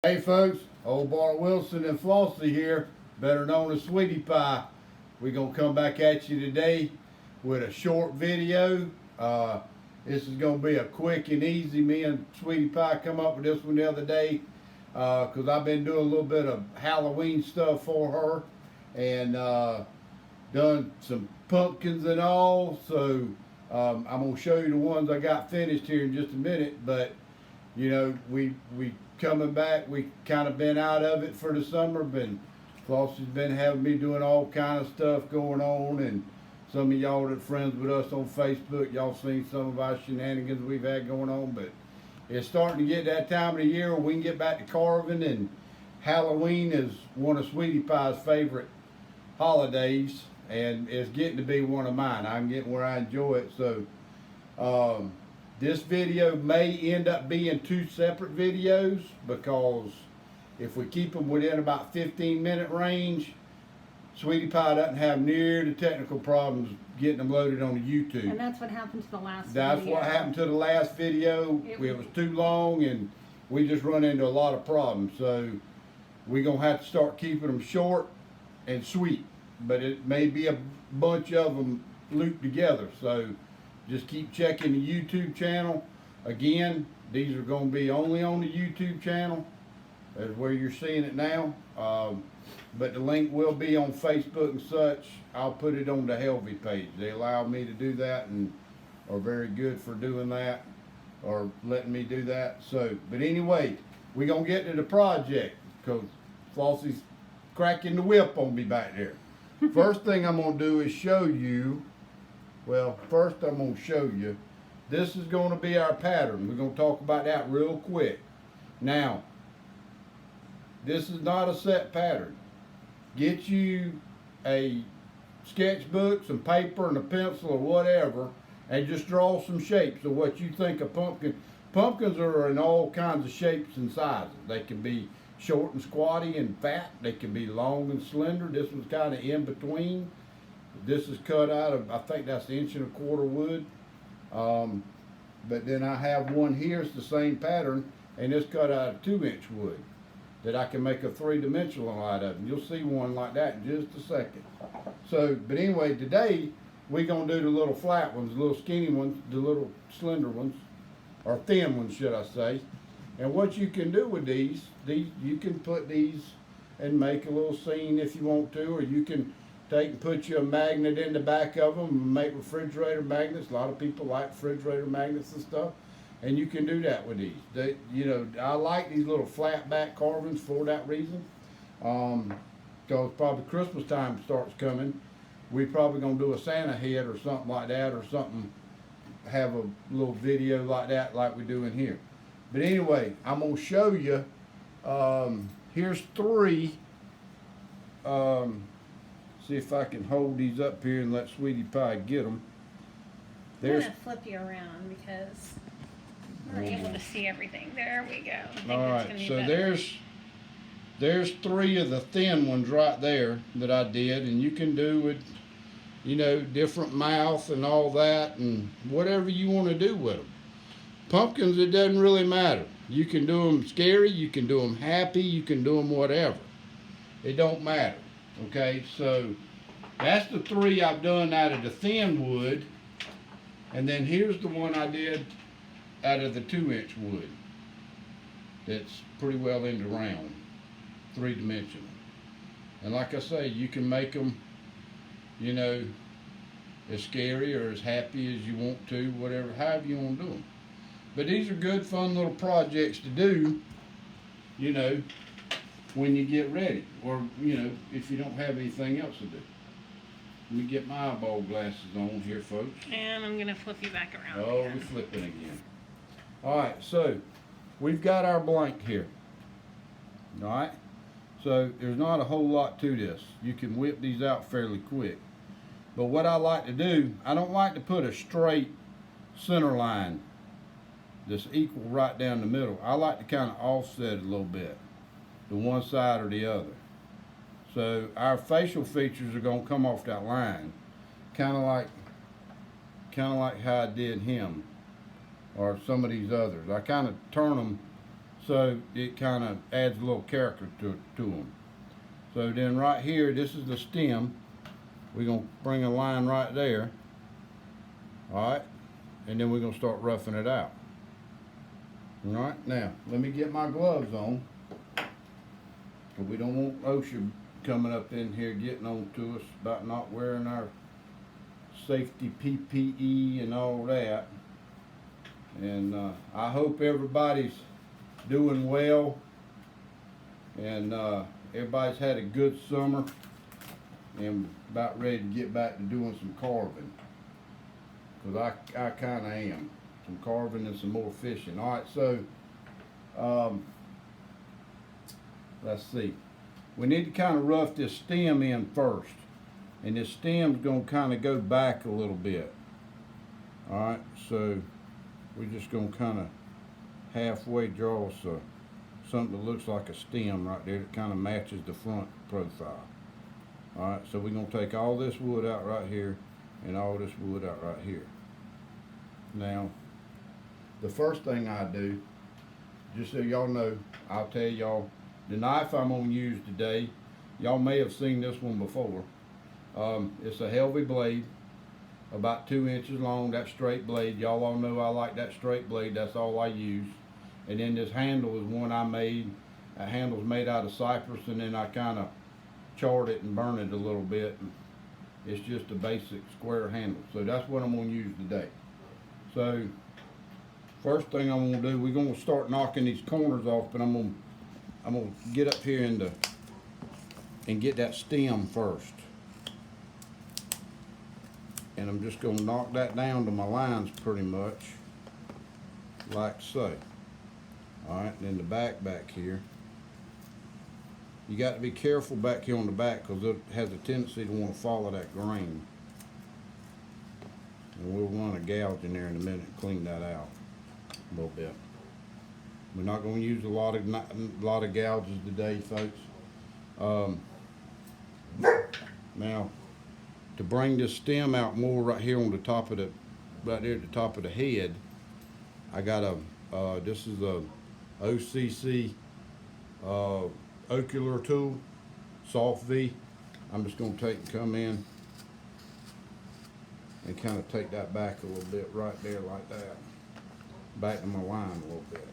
Hey folks, old Bart Wilson and Flossie here, better known as Sweetie Pie. We're going to come back at you today with a short video. This is going to be a quick and easy. Me and Sweetie Pie come up with this one the other day because I've been doing a little bit of Halloween stuff for her and done some pumpkins and all. So I'm going to show you the ones I got finished here in just a minute, but you know, we coming back. We kind of been out of it for the summer. Flossie's been having me doing all kind of stuff going on, and some of y'all that friends with us on Facebook, y'all seen some of our shenanigans we've had going on. But it's starting to get that time of the year where we can get back to carving, and Halloween is one of Sweetie Pie's favorite holidays, and it's getting to be one of mine. I'm getting where I enjoy it. So this video may end up being two separate videos because if we keep them within about 15-minute range, Sweetie Pie doesn't have near the technical problems getting them loaded on the YouTube. And that's what happened to the last That's video. what happened to the last video. It was too long and we just run into a lot of problems. So we're going to have to start keeping them short and sweet. But it may be a bunch of them looped together. So just keep checking the YouTube channel. Again, these are going to be only on the YouTube channel. That's where you're seeing it now. But the link will be on Facebook and such. I'll put it on the Helvey page. They allow me to do that and are very good for doing that or letting me do that. So, but anyway, we're going to get to the project because Flossie's cracking the whip on me back there. First thing I'm going to do is show you. Well, first I'm going to show you, this is going to be our pattern. We're going to talk about that real quick. Now, this is not a set pattern. Get you a sketchbook, some paper, and a pencil or whatever, and just draw some shapes of what you think a pumpkin. Pumpkins are in all kinds of shapes and sizes. They can be short and squatty and fat. They can be long and slender. This one's kind of in between. This is cut out of, I think that's 1.25 inch wood. But then I have one here, it's the same pattern, and it's cut out of 2-inch wood that I can make a 3-dimensional out of. And you'll see one like that in just a second. So, but anyway, today we're going to do the little flat ones, the little skinny ones, the little slender ones, or thin ones, should I say. And what you can do with these you can put these and make a little scene if you want to, or you can take and put you a magnet in the back of them and make refrigerator magnets. A lot of people like refrigerator magnets and stuff. And you can do that with these. You know, I like these little flat back carvings for that reason. Because probably Christmas time starts coming. We're probably going to do a Santa head or something like that, or something, have a little video like that like we do in here. But anyway, I'm going to show you, here's 3. See if I can hold these up here and let Sweetie Pie get them. I'm going to flip you around because we're able to see everything. There we go. All right, so there's 3 of the thin ones right there that I did, and you can do with, you know, different mouth and all that, and whatever you want to do with them. Pumpkins, it doesn't really matter. You can do them scary, you can do them happy, you can do them whatever. It don't matter. Okay, so that's the 3 I've done out of the thin wood, and then here's the one I did out of the 2-inch wood. That's pretty well in the round, 3-dimensional. And like I say, you can make them, you know, as scary or as happy as you want to, whatever, however you want to do them. But these are good, fun little projects to do, you know, when you get ready, or you know, if you don't have anything else to do. Let me get my eyeball glasses on here, folks. And I'm gonna flip you back around. Oh, we're flipping again. All right, so we've got our blank here. All right, so there's not a whole lot to this. You can whip these out fairly quick. But what I like to do, I don't like to put a straight center line that's equal right down the middle. I like to kind of offset it a little bit to one side or the other. So our facial features are going to come off that line, kind of like how I did him or some of these others. I kind of turn them so it kind of adds a little character to them. So then right here, this is the stem. We're going to bring a line right there. Alright, and then we're going to start roughing it out. Alright, now, let me get my gloves on. We don't want OSHA coming up in here getting on to us about not wearing our safety PPE and all that. And I hope everybody's doing well, and everybody's had a good summer and about ready to get back to doing some carving, because I kind of am. Some carving and some more fishing. Alright, so let's see. We need to kind of rough this stem in first, and this stem's going to kind of go back a little bit. Alright, so we're just going to kind of halfway draw us something that looks like a stem right there that kind of matches the front profile. Alright, so we're going to take all this wood out right here and all this wood out right here. Now, the first thing I do, just so y'all know, I'll tell y'all, the knife I'm going to use today, y'all may have seen this one before. It's a heavy blade, about 2 inches long, that straight blade. Y'all all know I like that straight blade, that's all I use. And then this handle is one I made. That handle's made out of cypress, and then I kind of charred it and burned it a little bit. And it's just a basic square handle. So that's what I'm going to use today. So first thing I'm going to do, we're going to start knocking these corners off, but I'm going to get up here and get that stem first. And I'm just going to knock that down to my lines pretty much, like so. Alright, and then the back here. You got to be careful back here on the back, because it has a tendency to want to follow that grain. And we'll run a gouge in there in a minute and clean that out a little bit. We're not going to use a lot of gouges today, folks. Now, to bring this stem out more right here on the top of right there at the top of the head, I got this is a OCC ocular tool, soft V. I'm just going to come in and kind of take that back a little bit right there like that, back to my line a little bit.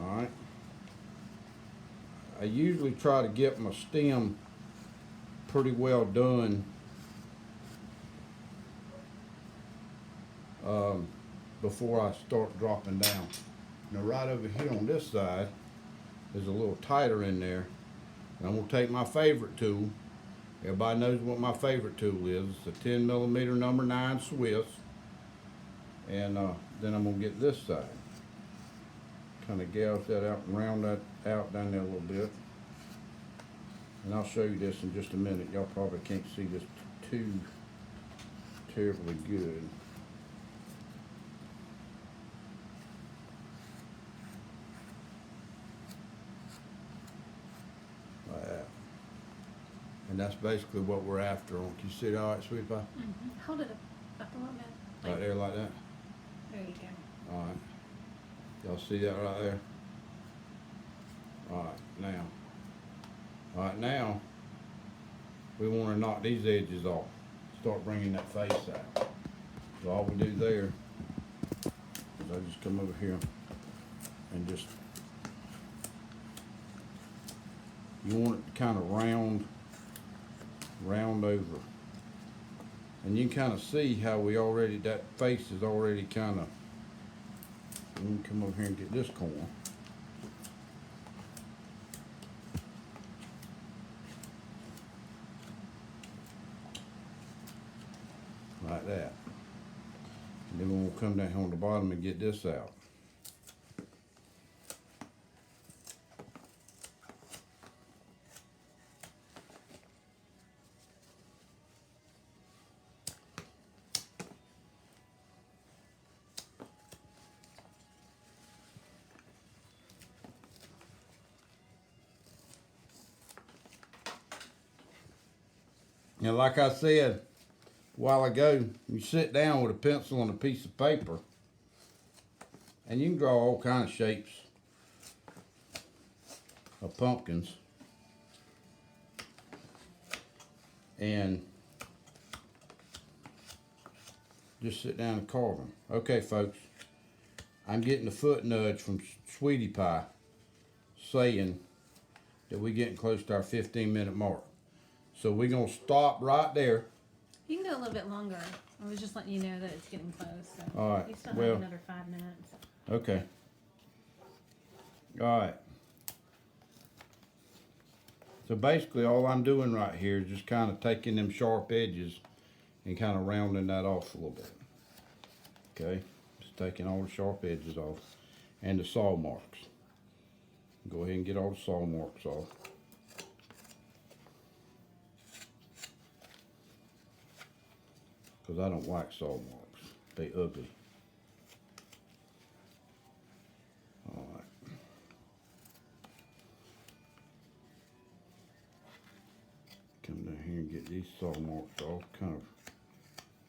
Alright, I usually try to get my stem pretty well done before I start dropping down. Now right over here on this side is a little tighter in there, and I'm going to take my favorite tool. Everybody knows what my favorite tool is. It's a 10mm number 9 Swiss, and then I'm going to get this side, kind of gouge that out and round that out down there a little bit. And I'll show you this in just a minute. Y'all probably can't see this too terribly good. Like that. And that's basically what we're after. Can you see it all right, sweet pie? Mm-hmm. Hold it up a little bit. Right there like that? There you go. Alright. Y'all see that right there? Alright, now we want to knock these edges off. Start bringing that face out. So all we do there is I just come over here and just, you want it to kind of round over. And you can kind of see how that face is already kind of, let me come over here and get this corner. Like that. And then we'll come down here on the bottom and get this out. Now, like I said a while ago, you sit down with a pencil and a piece of paper, and you can draw all kind of shapes of pumpkins and just sit down and carve them. Okay, folks, I'm getting a foot nudge from Sweetie Pie saying that we're getting close to our 15-minute mark. So we're gonna stop right there. You can go a little bit longer. I was just letting you know that it's getting close. So All right, you still well, have another 5 minutes. Okay. All right. So basically all I'm doing right here is just kind of taking them sharp edges and kind of rounding that off a little bit. Okay. Just taking all the sharp edges off and the saw marks. Go ahead and get all the saw marks off. Because I don't like saw marks. They ugly. Alright. Come down here and get these saw marks off. Kind of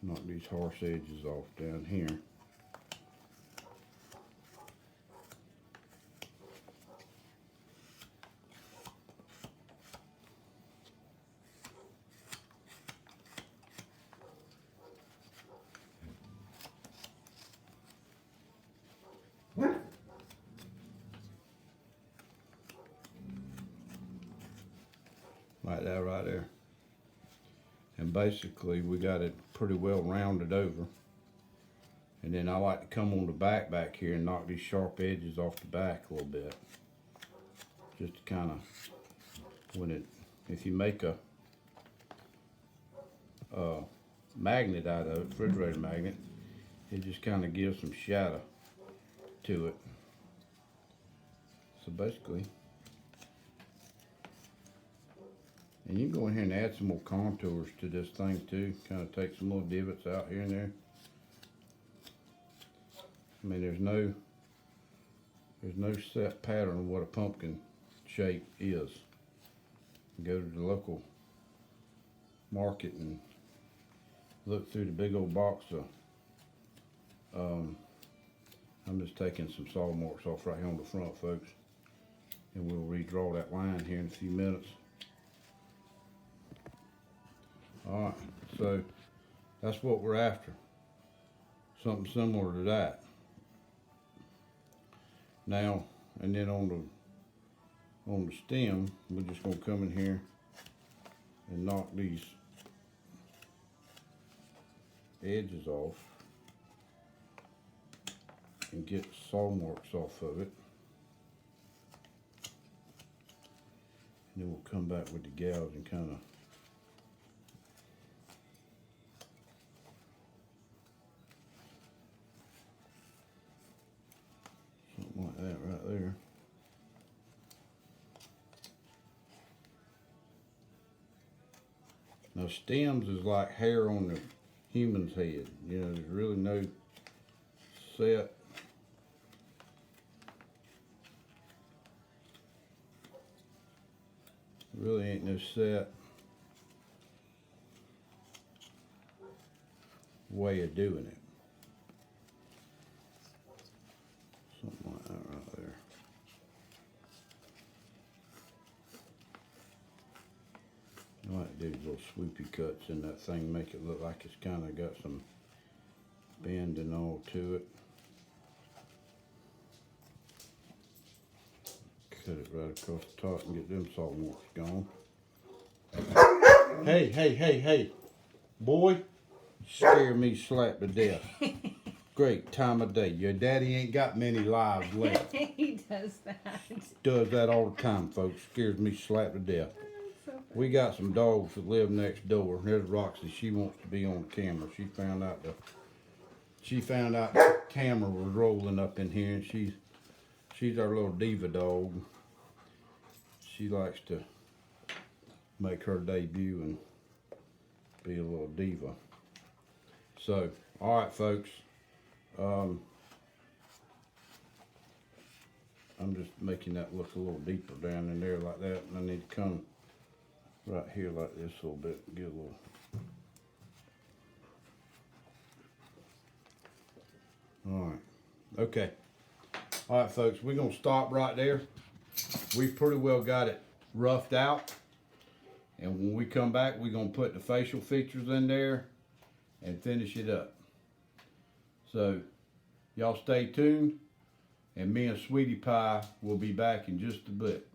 knock these harsh edges off down here. Like that right there. And basically we got it pretty well rounded over. And then I like to come on the back here and knock these sharp edges off the back a little bit. Just to kind of, if you make a magnet out of it, refrigerator magnet, it just kind of gives some shadow to it. So basically, and you can go in here and add some more contours to this thing too. Kind of take some little divots out here and there. I mean, there's no set pattern of what a pumpkin shape is. You go to the local market and look through the big old box of, I'm just taking some saw marks off right here on the front, folks. And we'll redraw that line here in a few minutes. Alright, so that's what we're after. Something similar to that. Now, and then on the stem, we're just gonna come in here and knock these edges off and get saw marks off of it. And then we'll come back with the gouge and kind of something like that right there. Now stems is like hair on the human's head. You know, there's really no set. Really ain't no set way of doing it. Something like that right there. I like to do little swoopy cuts in that thing, make it look like it's kind of got some bend and all to it. Cut it right across the top and get them saw marks gone. Hey, boy, scare me slap to death. Great time of day. Your daddy ain't got many lives left. He does that. Does that all the time, folks. Scares me slap to death. We got some dogs that live next door. There's Roxy. She wants to be on the camera. She found out the camera was rolling up in here, and she's our little diva dog. She likes to make her debut and be a little diva. So, all right, folks. I'm just making that look a little deeper down in there like that, and I need to come right here like this a little bit, get a little. All right, okay. All right, folks, we're gonna stop right there. we've pretty well got it roughed out. And when we come back, we're gonna put the facial features in there and finish it up. So y'all stay tuned, and me and Sweetie Pie will be back in just a bit.